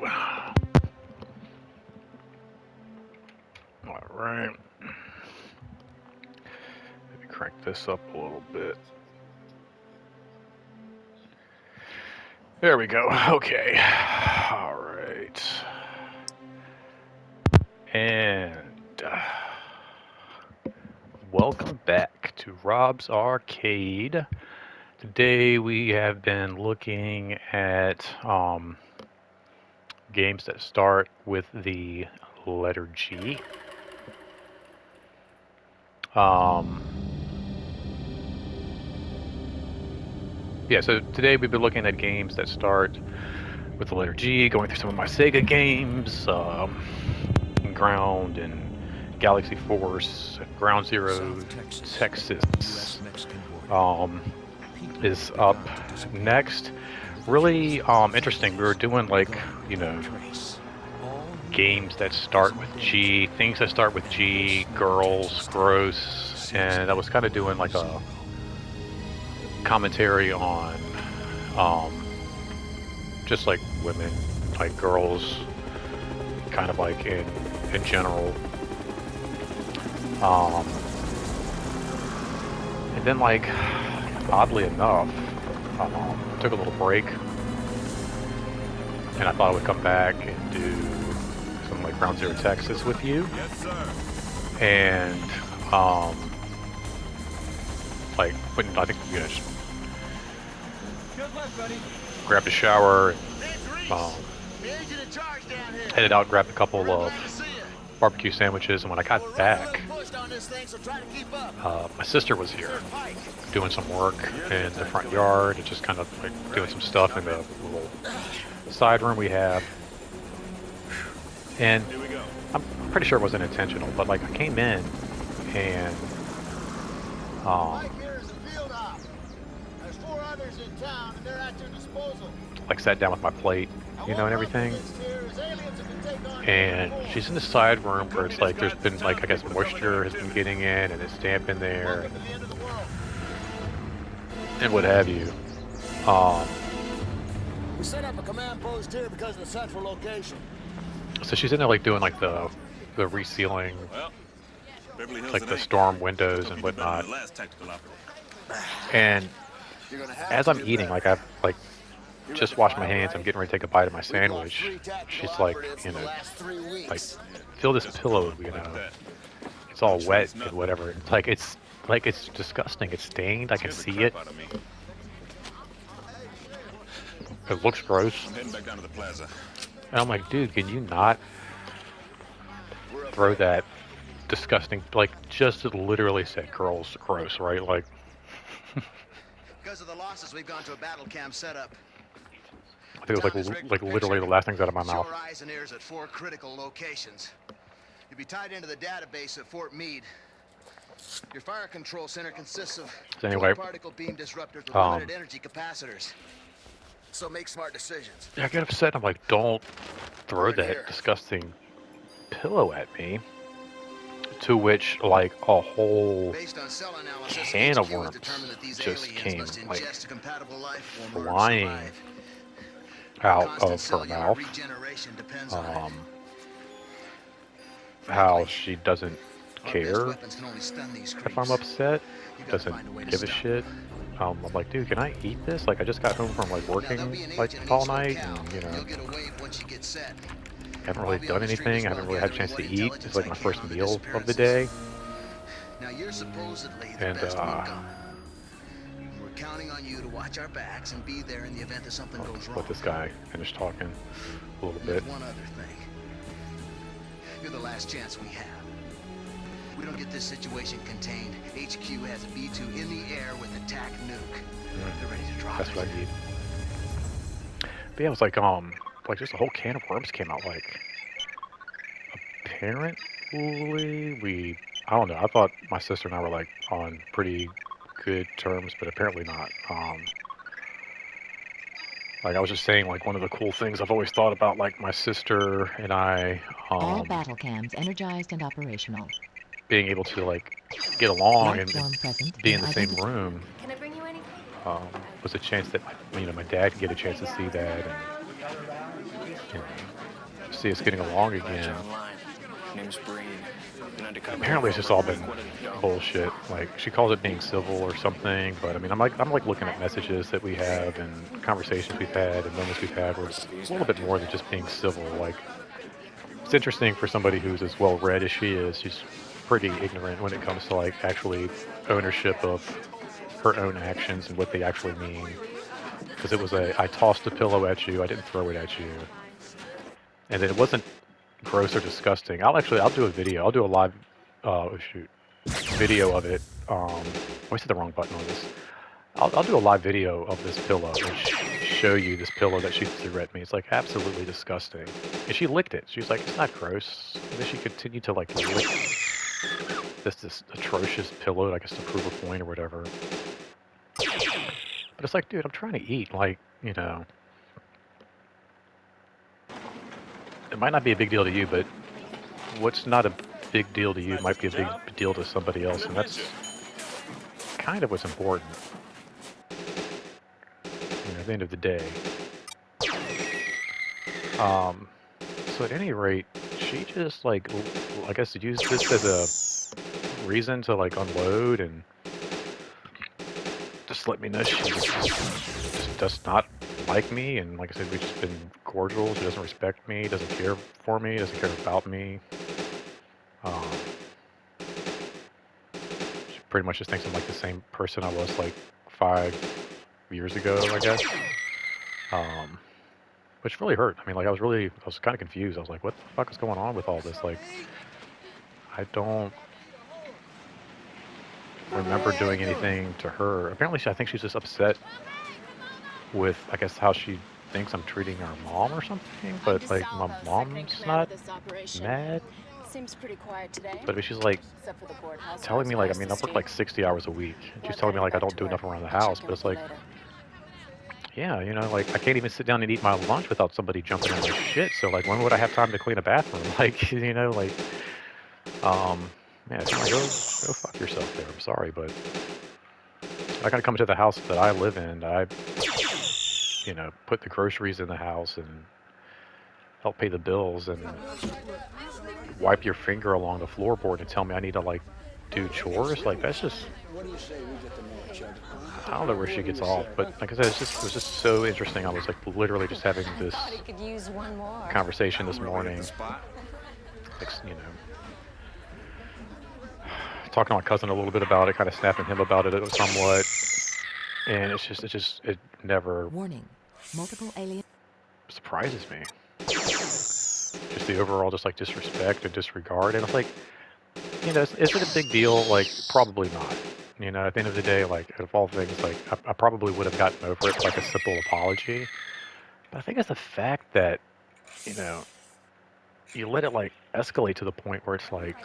go. All right. Maybe crank this up a little bit. There we go. Okay. All right. And welcome back to Rob's Arcade. Today we have been looking at games that start with the letter G. Yeah, so today we've been looking at games that start with the letter G, going through some of my Sega games, Ground and Galaxy Force, and Ground Zero, Texas is up next. Really interesting. We were doing like, games that start with G, things that start with G, girls, gross, and I was kind of doing like a commentary on just like women, like girls, kind of like in general. And then like oddly enough, took a little break, and I thought I would come back and do some like Ground Zero Texas with you. Yes, sir. And like, but I think just Good luck, buddy. grabbed a shower, and, headed out, grabbed a couple of barbecue sandwiches, and when I got back, my sister was here doing some work in the front yard and just kind of like doing some stuff in the little side room we have. And Here we go. I'm pretty sure it wasn't intentional, but like I came in and like sat down with my plate, and everything. And she's in the side room where it's like there's been like, I guess, moisture has been getting in and it's damp in there and what have you. We set up a command post here because of the central location. So she's in there like doing like the resealing, Well, Beverly Hills like it the ain't. storm windows Hope and you do better whatnot. than the last tactical operation. And You're gonna have as to I'm do eating, that. like I've like just washed my hands, I'm getting ready to take a bite of my sandwich. She's like, like, feel this pillow, Like that. it's all wet and whatever. It's like it's disgusting. It's stained. I can Scared the see it. crap out of me. It looks gross. I'm heading back down to the plaza. And I'm like, dude, can you not throw that disgusting, like, just literally said girls gross, right? Like, Because of the losses, we've gone to a battle cam setup. I think it was like literally the last things out of my mouth. Your eyes and ears at 4 critical locations. You'll be tied into the database at Fort Meade. Your fire control center consists of So anyway, particle beam disruptors with limited energy capacitors. So make smart decisions. I get upset. I'm like, don't throw that disgusting pillow at me. To which, like, a whole Based on cell analysis, can of HQ has worms determined that these just aliens came, must like, ingest a compatible life form or flying survive. out Constant of her cellular mouth. regeneration depends on it. How she doesn't Our best care weapons can only stun these if I'm creeps. upset, You gotta find a way doesn't to give a stop shit. them. I'm like, dude, can I eat this? Like, I just got home from like Now, working there'll be an like agent in all each night, locale. and You'll get a wave once you get set. haven't I'll really be on done the street anything. I as haven't well, really had a gathering chance to what eat. intelligence It's like I my can first on the meal of the disappearances. day, Now you're supposedly the and best we've got. We're counting on you to watch our backs and be there in the event that something goes wrong. let this guy finish talking a little And bit. there's one other thing. You're the last chance we have. We don't get this situation contained. HQ has a B-2 in the air with a TAC nuke. They're ready to drop That's it. what I need. But yeah, it was like just a whole can of worms came out. Like, apparently I don't know. I thought my sister and I were like on pretty good terms, but apparently not. Like I was just saying, like one of the cool things I've always thought about, like my sister and I, All battle cams energized and operational. being able to like get along Life and form present be in and the same identity. room, Can I bring you anything? was a chance that my dad could get a chance to see that, and see us getting along again. Name's Breen. Apparently it's just all been bullshit. Like, she calls it being civil or something, but I mean, I'm like looking at messages that we have and conversations we've had and moments we've had where it's a little bit more than just being civil. Like, it's interesting for somebody who's as well read as she is. She's pretty ignorant when it comes to like actually ownership of her own actions and what they actually mean. Because it was I tossed a pillow at you, I didn't throw it at you, and then it wasn't gross or disgusting. I'll do a video. I'll do a live, video of it. I said the wrong button on this. I'll do a live video of this pillow and show you this pillow that she threw at me. It's like absolutely disgusting. And she licked it. She was like, it's not gross. And then she continued to like lick this atrocious pillow, I guess to prove a point or whatever. But it's like, dude, I'm trying to eat. Like, you know, it might not be a big deal to you, but what's not a big deal to you might be a big deal to somebody else, and that's kind of what's important. You know, at the end of the day. So at any rate, she just like, I guess, used this as a reason to like unload and just let me know she just does not like me, and like I said, we've just been cordial. She doesn't respect me, doesn't care for me, doesn't care about me. She pretty much just thinks I'm like the same person I was like 5 years ago, I guess. Which really hurt. I mean, like I was kind of confused. I was like, what the fuck is going on with all this? Like, I don't remember doing anything to her. Apparently, I think she's just upset with, I guess, how she thinks I'm treating her mom or something. But like, my mom's not mad. Seems pretty quiet today. But I mean, she's like Except for the courthouse. telling me like, I mean, I work like 60 hours a week. And she's telling me like I don't do enough around the house. But it's like, yeah, you know, like I can't even sit down and eat my lunch without somebody jumping in my shit. So like, when would I have time to clean a bathroom? Like, you know, like, yeah, go fuck yourself there. I'm sorry, but I gotta come to the house that I live in. I, you know, put the groceries in the house and help pay the bills and wipe your finger along the floorboard and tell me I need to like do chores. Like that's just, I don't know where she gets off. But like I said, it was just so interesting. I was like literally just having this conversation this morning. Like, you know, talking to my cousin a little bit about it, kind of snapping him about it somewhat, and it never Warning. Multiple alien. surprises me. Just the overall just like disrespect and disregard, and it's like, you know, is it a big deal? Like probably not. You know, at the end of the day, like of all things, like I probably would have gotten over it like a simple apology, but I think it's the fact that, you know, you let it like escalate to the point where it's like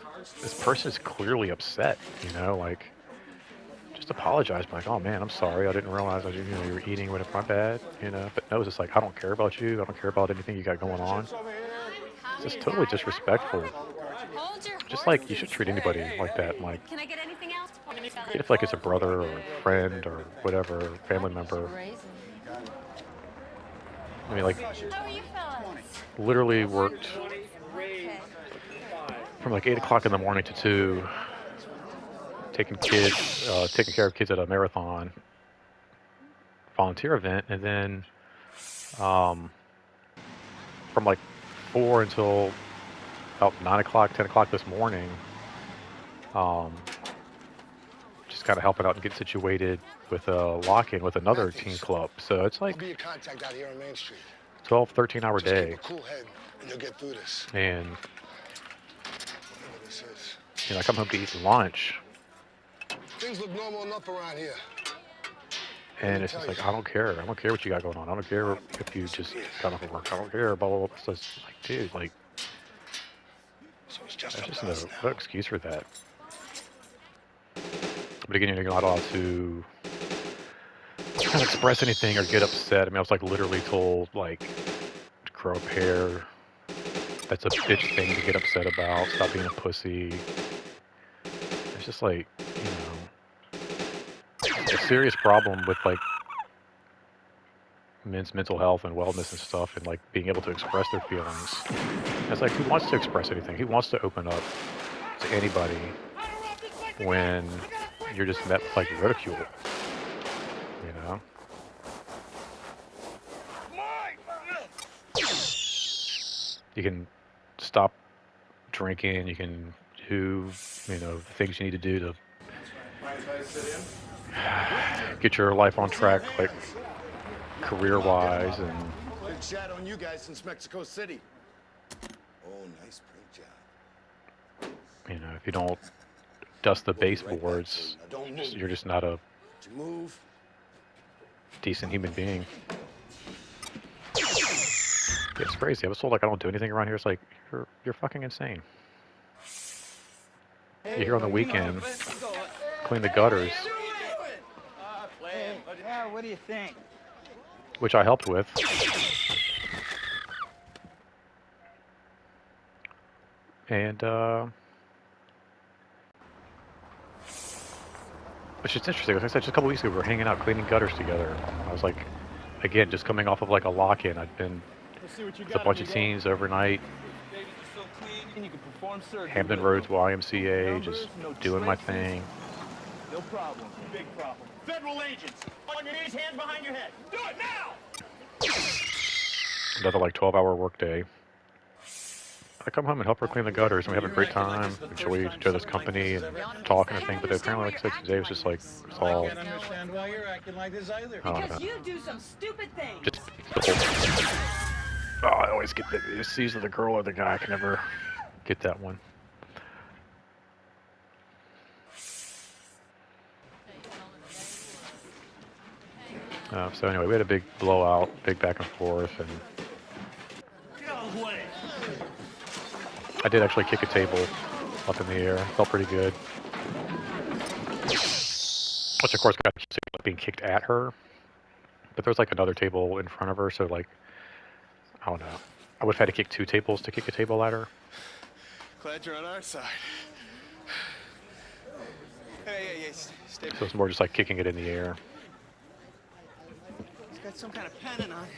this person is clearly upset, you know, like just apologize, like, oh man, I'm sorry, I didn't realize that you know you were eating when it's my bad, you know. But no, it's just like I don't care about you, I don't care about anything you got going on. It's just totally disrespectful. Just like you should treat anybody like that, like Can I get anything else? if like it's a brother or a friend or whatever, family member. I mean, like How are you fellas? literally worked from like 8 o'clock in the morning to 2, taking care of kids at a marathon volunteer event, and then from like 4 until about 9 o'clock, 10 o'clock this morning, just kind of helping out and get situated with a lock-in with another teen club. So it's like I'll be your contact out here on Main Street. 12, 13-hour Just keep day, a cool head, and you'll get through this. and Whatever this is. you know, I come home to eat lunch, Things look normal enough around here. and it's just like, I don't care what you got going on. I don't care if you just got off of work. I don't care, blah, blah, blah. So it's like, dude, like, So it's just there's just us no now. excuse for that. But again, you're not allowed to kind of express anything or get upset. I mean, I was like literally told, like, to grow up hair. That's a bitch thing to get upset about. Stop being a pussy. It's just like, you know, a serious problem with like men's mental health and wellness and stuff, and like being able to express their feelings. And it's like, who wants to express anything? Who wants to open up to anybody when you're just met with like ridicule? You know? You can stop drinking. You can do, you know, the things you need to do to get your life on track, like career-wise, and Big shadow on you guys since Mexico City. Oh, nice paint job. you know, if you don't dust the baseboards, you're just not a Don't you move. decent human being. Yeah, it's crazy. I was told like I don't do anything around here. It's like you're fucking insane. You're here on the weekend, clean the gutters, Yeah, what do you think? which I helped with. And which is interesting. Like I said, just a couple weeks ago, we were hanging out cleaning gutters together. I was like, again, just coming off of like a lock-in. I'd been with a bunch of teens overnight. Hampton Roads YMCA, just doing my thing. No problem. Big problem. Federal agents! On your knees, hands behind your head. Do it now! Another like 12-hour workday. I come home and help her clean the gutters, and we have a great time. Enjoy each other's company and talk and everything. But apparently, like I said, today was just like it's all. I can't understand why you're acting like this either. I don't know. Because you do some stupid things. Just the whole. Oh, I always get it's either the girl or the guy. I can never get that one. So anyway, we had a big blowout, big back and forth, and I did actually kick a table up in the air. Felt pretty good. Which of course got accused of being kicked at her. But there was like another table in front of her, so like, I don't know. I would have had to kick 2 tables to kick a table at her. Glad you're on our side. Hey, stay. So it's more just like kicking it in the air. It's got some kind of pennant on it.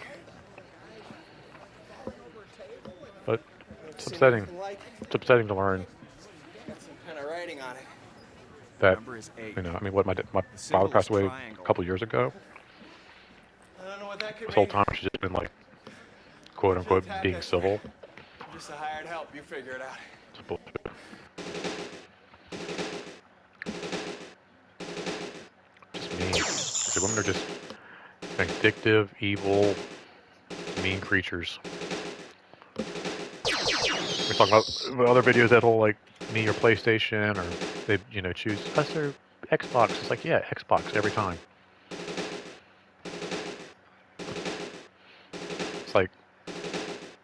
But it's upsetting. It's upsetting to learn Got some kind of writing on it. that, Number is 8. you know, I mean, what my father passed away a couple years ago. I don't know what that could This whole mean. time she's just been like, quote unquote, being civil. I'm just a hired help. You figure it out. It's bullshit. Just mean. The women are just vindictive, evil, mean creatures. We're talking about other videos, that whole like me or PlayStation, or they, you know, choose us or Xbox. It's like, yeah, Xbox every time. It's like,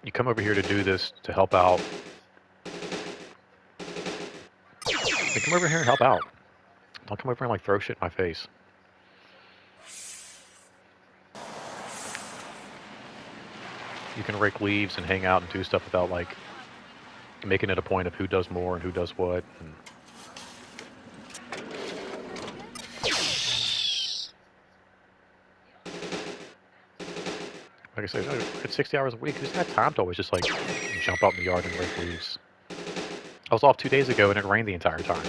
you come over here to do this to help out. They come over here and help out. Don't come over and like throw shit in my face. You can rake leaves and hang out and do stuff without like making it a point of who does more and who does what. And like I said, it's 60 hours a week. Who's got time to always just like jump out in the yard and rake leaves? I was off 2 days ago and it rained the entire time.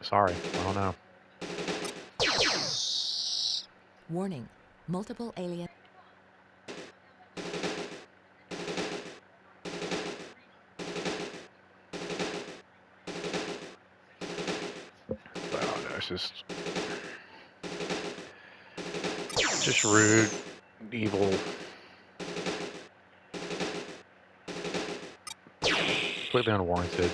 Sorry, I don't know. Warning. Multiple alien. Well, no, it's just rude, evil, completely unwarranted.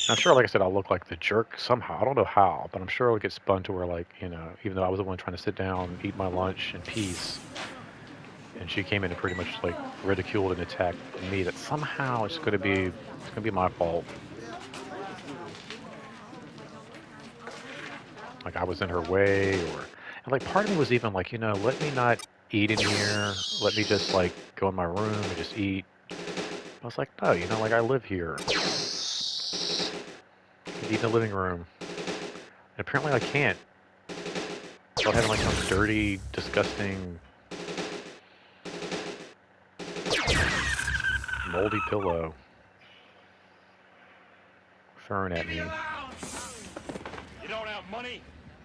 I'm sure, like I said, I'll look like the jerk somehow. I don't know how, but I'm sure it'll get spun to where, like, you know, even though I was the one trying to sit down, eat my lunch in peace, and she came in and pretty much like ridiculed and attacked me, that somehow it's gonna be my fault. Like I was in her way, and like part of me was even like, you know, let me not eat in here. Let me just like go in my room and just eat. I was like, no, you know, like I live here. Could eat in the living room. And apparently I can't. So I'm having like some dirty, disgusting, moldy pillow thrown at me. You don't have money?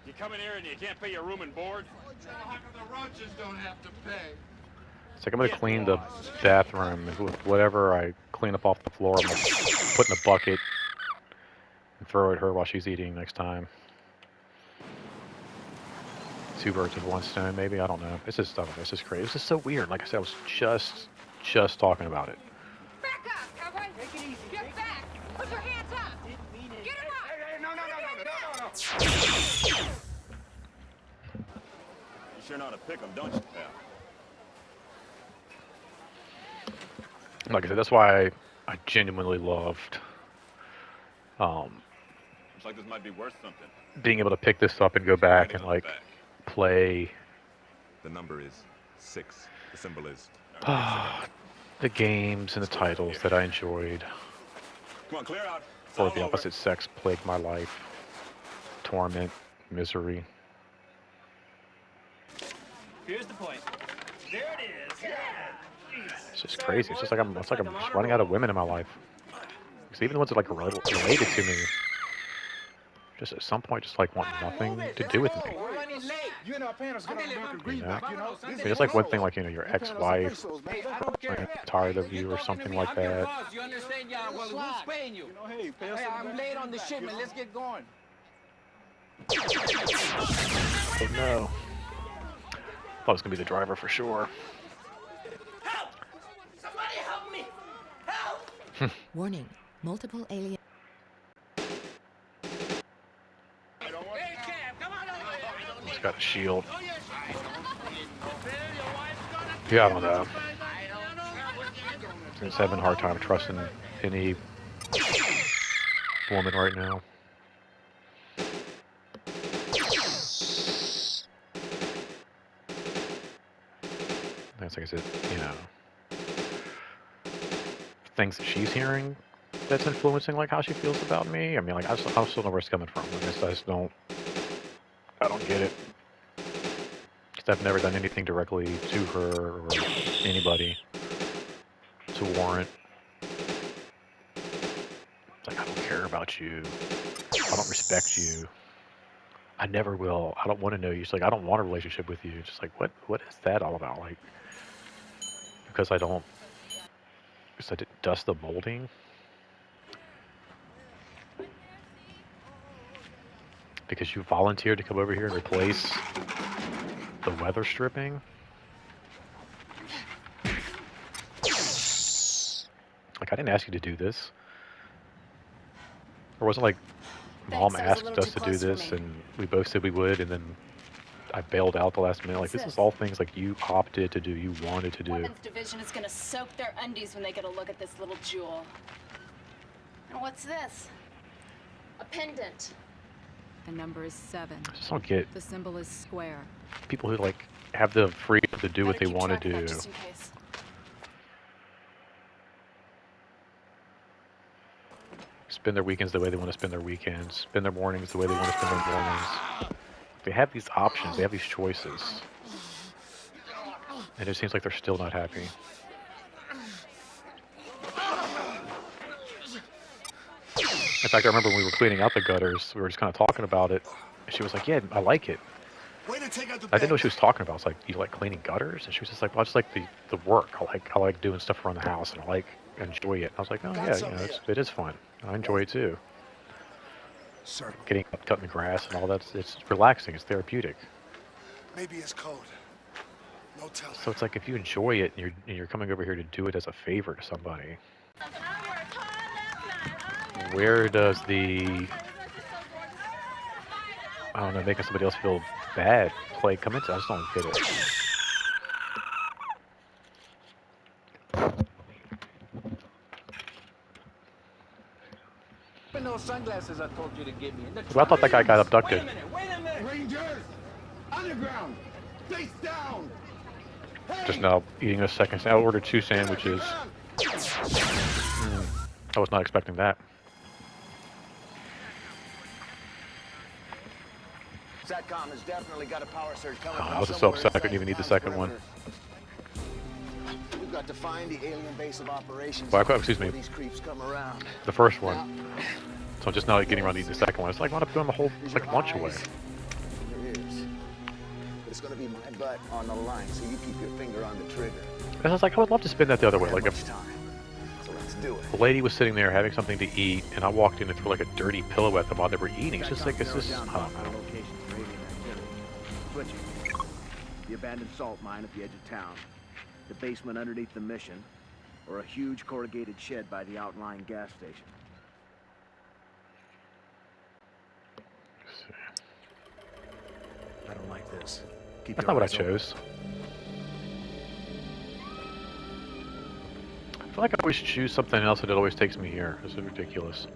You come in here and you can't pay your room and board? How come the roaches don't have to pay? It's like I'm gonna clean the bathroom and with whatever I clean up off the floor, I'm gonna put in a bucket and throw it at her while she's eating next time. Two birds with one stone, maybe. I don't know. It's just, I don't know. It's just crazy. It's just so weird. Like I said, I was just talking about it. Back up, cowboy. Take it easy. Get back. Put your hands up. Get him up. Hey, no. You sure know how to pick 'em, don't you, pal? Like I said, that's why I genuinely loved Looks like this might be worth something. being able to pick this up and go back and like play The number is 6. The symbol is... the games and the titles that I enjoyed. Come on, clear out. It's Or all the over. opposite sex plagued my life. Torment, misery. Here's the point. There it is. Yeah. It's just crazy. It's like I'm just running out of women in my life. Because even the ones that like related to me, just at some point just like want nothing to do with me. You and our parents got American You greenback, know? you know? I mean, it's like one thing like, you know, your ex-wife tired of you or something like that. You understand, yeah? Well, who's paying you? Hey, I'm late on the shipment. Let's get going. Oh no. Thought it was gonna be the driver for sure. Help! Somebody help me! Help! Warning. Multiple alien. Hey, Cam, come on over here. He's got a shield. Yeah, I don't know. I'm just having a hard time trusting any woman right now. That's like I said, you know, things that she's hearing that's influencing like how she feels about me. I mean, like I still know where it's coming from. I guess I don't get it. Because I've never done anything directly to her or anybody to warrant. It's like, I don't care about you. I don't respect you. I never will. I don't want to know you. She's like, I don't want a relationship with you. Just like, what is that all about? Like, because I didn't dust the molding. Because you volunteered to come over here and replace the weather stripping. Like, I didn't ask you to do this. Or wasn't like Mom Thanks, that was a asked little us too to do close for this me. and we both said we would, and then I bailed out the last minute. Like, this is all things like you opted to do, you wanted to do. Weapons Division is gonna soak their undies when they get a look at this little jewel. And what's this? A pendant. The number is 7. I just don't get The symbol is square. people who like have the freedom to do what they Better keep want to track of that do. just in case. Spend their weekends the way they want to spend their weekends. Spend their mornings the way they want to spend their mornings. They have these options. They have these choices. And it seems like they're still not happy. In fact, I remember when we were cleaning out the gutters, we were just kind of talking about it. And she was like, yeah, I like it. Way to take out the I didn't know what she was talking about. I was like, you like cleaning gutters? And she was just like, well, I just like the work. I like doing stuff around the house, and I enjoy it. And I was like, oh yeah, you know, it is fun. I enjoy it too. Sir, Getting up, cutting the grass and all that, it's relaxing, it's therapeutic. maybe it's cold. No telling. So it's like if you enjoy it and you're coming over here to do it as a favor to somebody, where does the, I don't know, making somebody else feel bad play come into? I just don't get it. Those sunglasses I told you to give me. Well, I thought that guy got abducted. Wait a minute. Rangers! Underground! Face down! Just now eating a second. I ordered 2 sandwiches. I was not expecting that. SATCOM has definitely got a power surge coming Oh, from I was so somewhere upset I couldn't inside even need the town's second one. perimeter. We've got to find the alien base of operations. Well, excuse me. before these creeps come around. The first one. Now, So I'm just now getting around to the second one. It's like I wound up doing the whole there's like your lunch away. eyes, your ears. But it's gonna be my butt on the line, so you keep your finger on the trigger. And I was like, I would love to spin that the other way. We Like have if much time, so let's do it. the lady was sitting there having something to eat, and I walked in and threw like a dirty pillow at them while they were eating. It's just like it's just I don't know. Butcher. The abandoned salt mine at the edge of town. The basement underneath the mission. Or a huge corrugated shed by the outlying gas station. I don't like this. Keep That's your not what I eyes open. chose. I feel like I always choose something else and it always takes me here. This is ridiculous.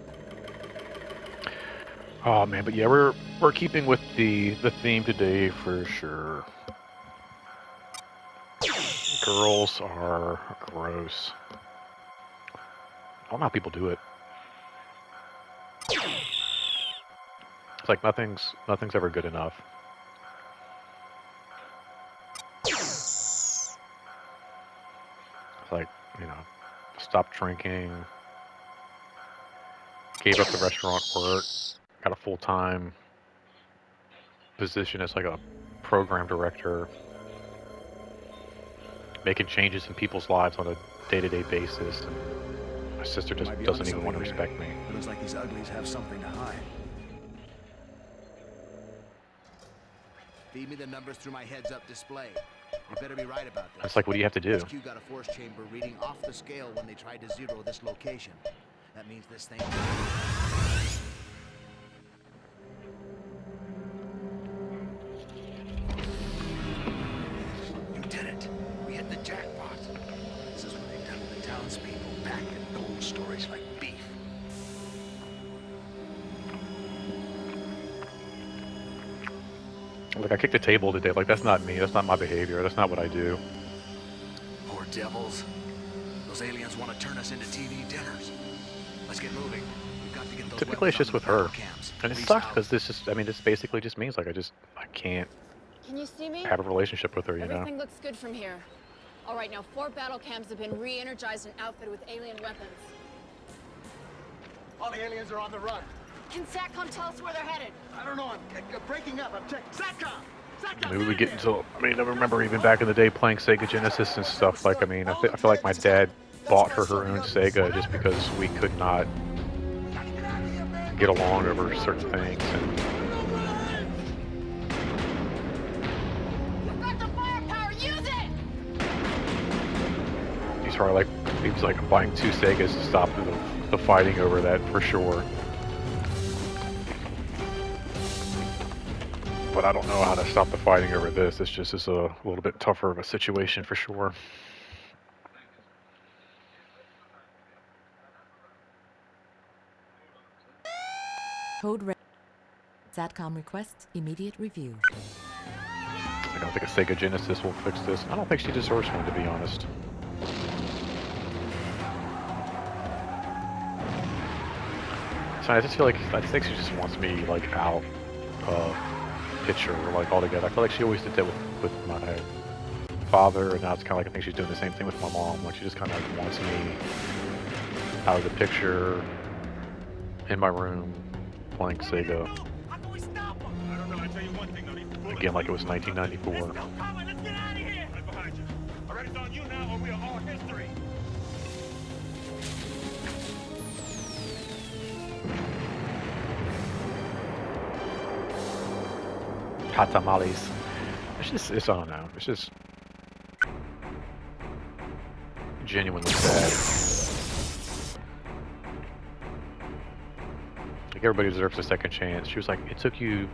Oh man, but yeah, we're keeping with the theme today for sure. Girls are gross. I don't know how people do it. It's like nothing's ever good enough. It's like, you know, stopped drinking, gave up the restaurant work, got a full-time position as like a program director, making changes in people's lives on a day-to-day basis. And my sister just Might be doesn't onto even want to something respect me. It looks like these uglies have something to hide. Feed me the numbers through my heads-up display. You better be right about this. It's like, what do you have to do? HQ got a force chamber reading off the scale when they tried to zero this location. That means this thing... You did it. We hit the jackpot. This is what they've done to the townspeople. Back and gold storage like beef. Like, I kicked the table today. Like, that's not me. That's not my behavior. That's not what I do. Poor devils. Those aliens want to turn us into TV dinners. Let's get moving. We've got to get those Typically, it's weapons just with onto the her. battle camps. And it Reese sucks out. because this is, I mean, this basically just means like I can't Can you see me? have a relationship with her, you know? Everything looks good from here. All right, now 4 battle cams have been re-energized and outfitted with alien weapons. All the aliens are on the run. Can SATCOM tell us where they're headed? I don't know. I'm breaking up. I'm checking. SATCOM! SATCOM! Maybe we get into, I mean, I remember even back in the day playing Sega Genesis and stuff. Like, I mean, I feel like my dad bought her own Sega just because we could not get along over certain things. And You've got the firepower, use it! he's probably like, he was like buying 2 Segas to stop the fighting over that for sure. But I don't know how to stop the fighting over this. It's just is a little bit tougher of a situation for sure. Code red. SATCOM requests immediate review. I don't think a Sega Genesis will fix this. I don't think she deserves one, to be honest. So I just feel like, I think she just wants me, like, out of picture, like, altogether. I feel like she always did that with my father, and now it's kind of like I think she's doing the same thing with my mom. Like, she just kind of wants me out of the picture, in my room, playing Sega. How can we stop them? I don't know. I tell you one thing though. These bullets- Again, like it was 1994. Let's go, Colin. Let's get out of here. Right behind you. All right, it's on you now, or we are all history. Hot tamales. It's just, I don't know. It's just genuinely sad. Like, everybody deserves a second chance. She was like, it took you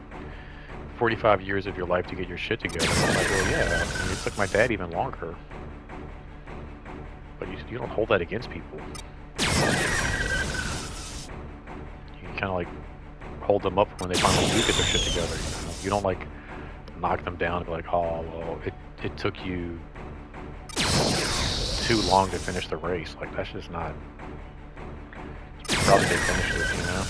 45 years of your life to get your shit together. I'm like, well, yeah. I mean, it took my dad even longer. But you don't hold that against people. You kind of like hold them up when they finally do get their shit together. You know? You don't like knock them down and be like, oh, well, it took you 2 too long to finish the race. Like, that's just not... Probably they finished it, you know?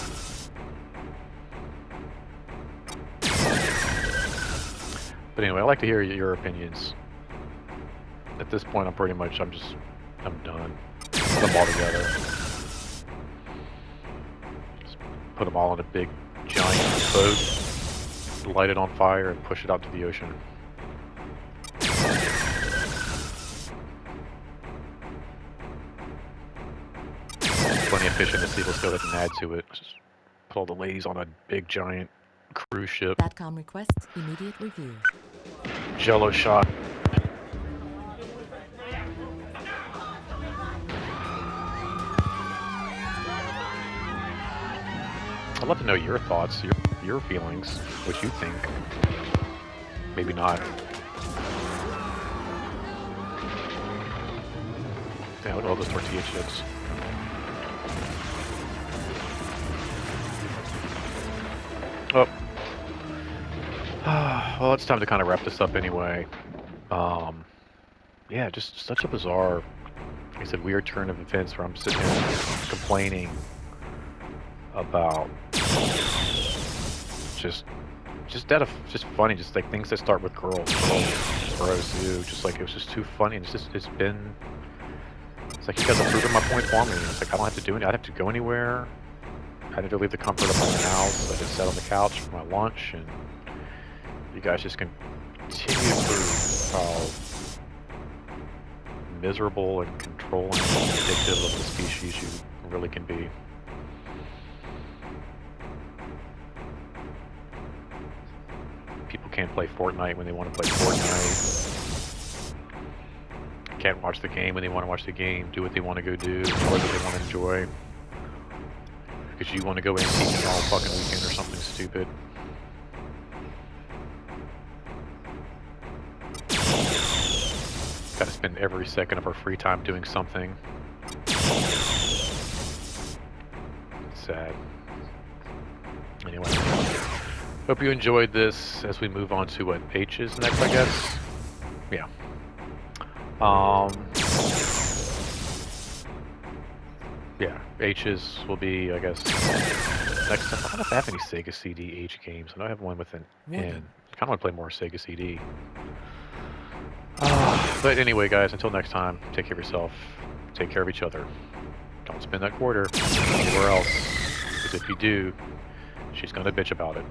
But anyway, I'd like to hear your opinions. At this point, I'm done. Put them all together. Just put them all in a big, giant boat, light it on fire, and push it out to the ocean. Plenty of fish in the sea, let's go ahead and add to it. Just put all the ladies on a big, giant cruise ship. SATCOM requests immediate review. Jello shot. I'd love to know your thoughts, your feelings, what you think. Maybe not. Yeah, look at all those tortilla chips. Oh. Well, it's time to kind of wrap this up anyway. Yeah, just such a bizarre, like I said, weird turn of events where I'm sitting here complaining about just funny, just like things that start with girls, bros, dude. Just like it was just too funny. And it's like you guys have proven my point for me. It's like I don't have to do anything. I don't have to go anywhere. I had to leave the comfort of my own house. I just sat on the couch for my lunch, and you guys just continue to prove how miserable and controlling and addictive of the species you really can be. People can't play Fortnite when they want to play Fortnite. Can't watch the game when they want to watch the game. Do what they want to go do. Enjoy what they want to enjoy. Because you want to go antiquing all fucking weekend or something stupid. Gotta spend every second of our free time doing something. Sad. Anyway. Hope you enjoyed this as we move on to what H is next, I guess. Yeah. Yeah, H's will be, I guess, next time. I don't know if I have any Sega CD H games. I know I have one with an N. I kind of want to play more Sega CD. But anyway, guys, until next time, take care of yourself. Take care of each other. Don't spend that quarter anywhere else. Because if you do, she's going to bitch about it.